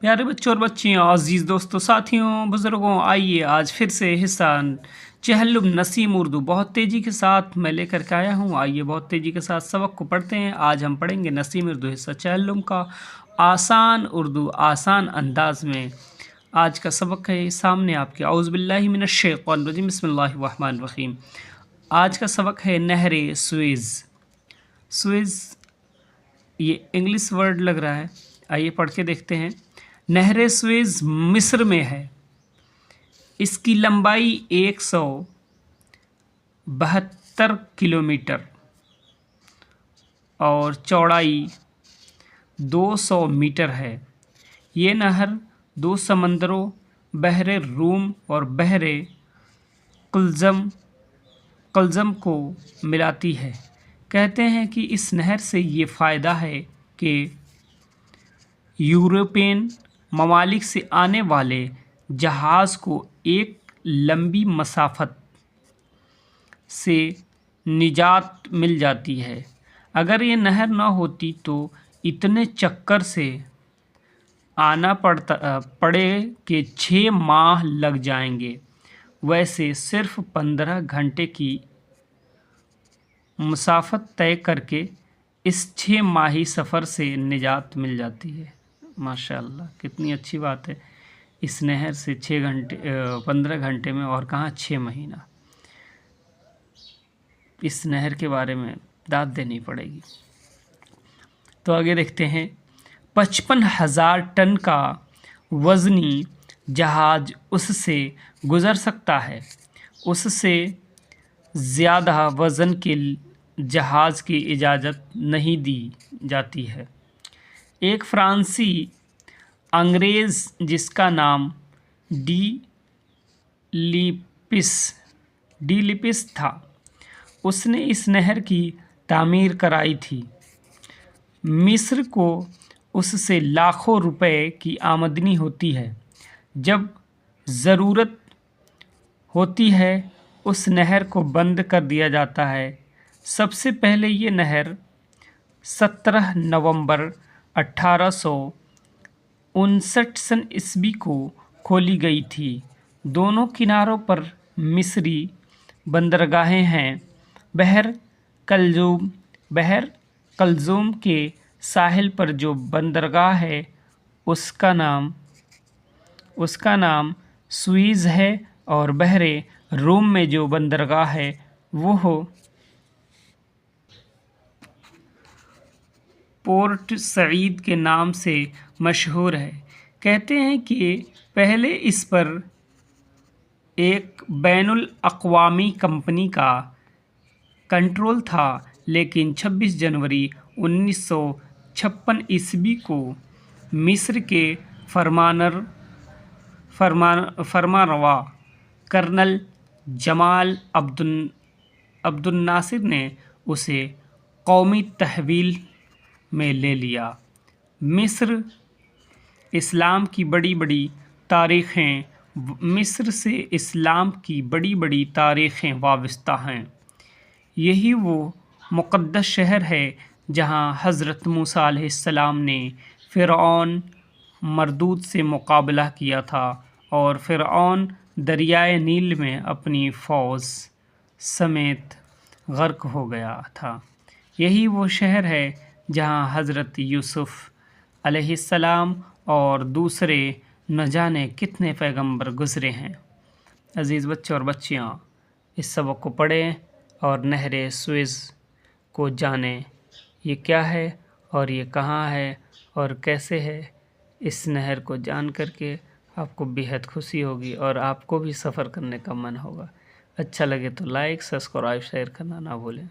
پیارے بچوں اور بچیوں، عزیز دوستوں، ساتھیوں، بزرگوں، آئیے آج پھر سے حصہ چہلم نسیم اردو بہت تیزی کے ساتھ میں لے کر کے آیا ہوں۔ آئیے بہت تیزی کے ساتھ سبق کو پڑھتے ہیں۔ آج ہم پڑھیں گے نسیم اردو حصہ چہلم کا آسان اردو آسان انداز میں۔ آج کا سبق ہے سامنے آپ کے، اعوذ باللہ من الشیطان الرجیم، بسم اللہ الرحمن الرحیم۔ آج کا سبق ہے نہر سوئز۔ سوئز یہ انگلش ورڈ لگ رہا ہے، آئیے پڑھ کے دیکھتے ہیں۔ نہر سوئز مصر میں ہے۔ اس کی لمبائی 172 کلومیٹر اور چوڑائی 200 میٹر ہے۔ یہ نہر دو سمندروں بحر روم اور بحر قلزم کو ملاتی ہے۔ کہتے ہیں کہ اس نہر سے یہ فائدہ ہے کہ یورپین ممالک سے آنے والے جہاز کو ایک لمبی مسافت سے نجات مل جاتی ہے۔ اگر یہ نہر نہ ہوتی تو اتنے چکر سے آنا پڑے کہ 6 ماہ لگ جائیں گے۔ ویسے صرف 15 گھنٹے کی مسافت طے کر کے اس 6 ماہی سفر سے نجات مل جاتی ہے۔ ماشاءاللہ کتنی اچھی بات ہے۔ اس نہر سے 15 گھنٹے میں، اور کہاں 6 مہینہ۔ اس نہر کے بارے میں داد دینی پڑے گی۔ تو آگے دیکھتے ہیں۔ 55,000 ٹن کا وزنی جہاز اس سے گزر سکتا ہے۔ اس سے زیادہ وزن کے جہاز کی اجازت نہیں دی جاتی ہے۔ ایک فرانسیسی انگریز جس کا نام ڈی لپس تھا، اس نے اس نہر کی تعمیر کرائی تھی۔ مصر کو اس سے لاکھوں روپے کی آمدنی ہوتی ہے۔ جب ضرورت ہوتی ہے اس نہر کو بند کر دیا جاتا ہے۔ سب سے پہلے یہ نہر 17 نومبر 1859 کو کھولی گئی تھی۔ دونوں کناروں پر مصری بندرگاہیں ہیں۔ بحر قلزم کے ساحل پر جو بندرگاہ ہے اس کا نام سوئز ہے، اور بحر روم میں جو بندرگاہ ہے وہ پورٹ سعید کے نام سے مشہور ہے۔ کہتے ہیں کہ پہلے اس پر ایک بین الاقوامی کمپنی کا کنٹرول تھا، لیکن 26 جنوری 1956 کو مصر کے فرمانروا کرنل جمال عبد الناصر نے اسے قومی تحویل میں لے لیا۔ مصر سے اسلام کی بڑی تاریخیں وابستہ ہیں۔ یہی وہ مقدس شہر ہے جہاں حضرت موسیٰ علیہ السلام نے فرعون مردود سے مقابلہ کیا تھا، اور فرعون دریائے نیل میں اپنی فوج سمیت غرق ہو گیا تھا۔ یہی وہ شہر ہے جہاں حضرت یوسف علیہ السلام اور دوسرے نہ جانے کتنے پیغمبر گزرے ہیں۔ عزیز بچوں اور بچیاں، اس سبق کو پڑھیں اور نہر سوئز کو جانیں، یہ کیا ہے اور یہ کہاں ہے اور کیسے ہے۔ اس نہر کو جان کر کے آپ کو بےحد خوشی ہوگی اور آپ کو بھی سفر کرنے کا من ہوگا۔ اچھا لگے تو لائک، سبسکرائب، شیئر کرنا نہ بھولیں۔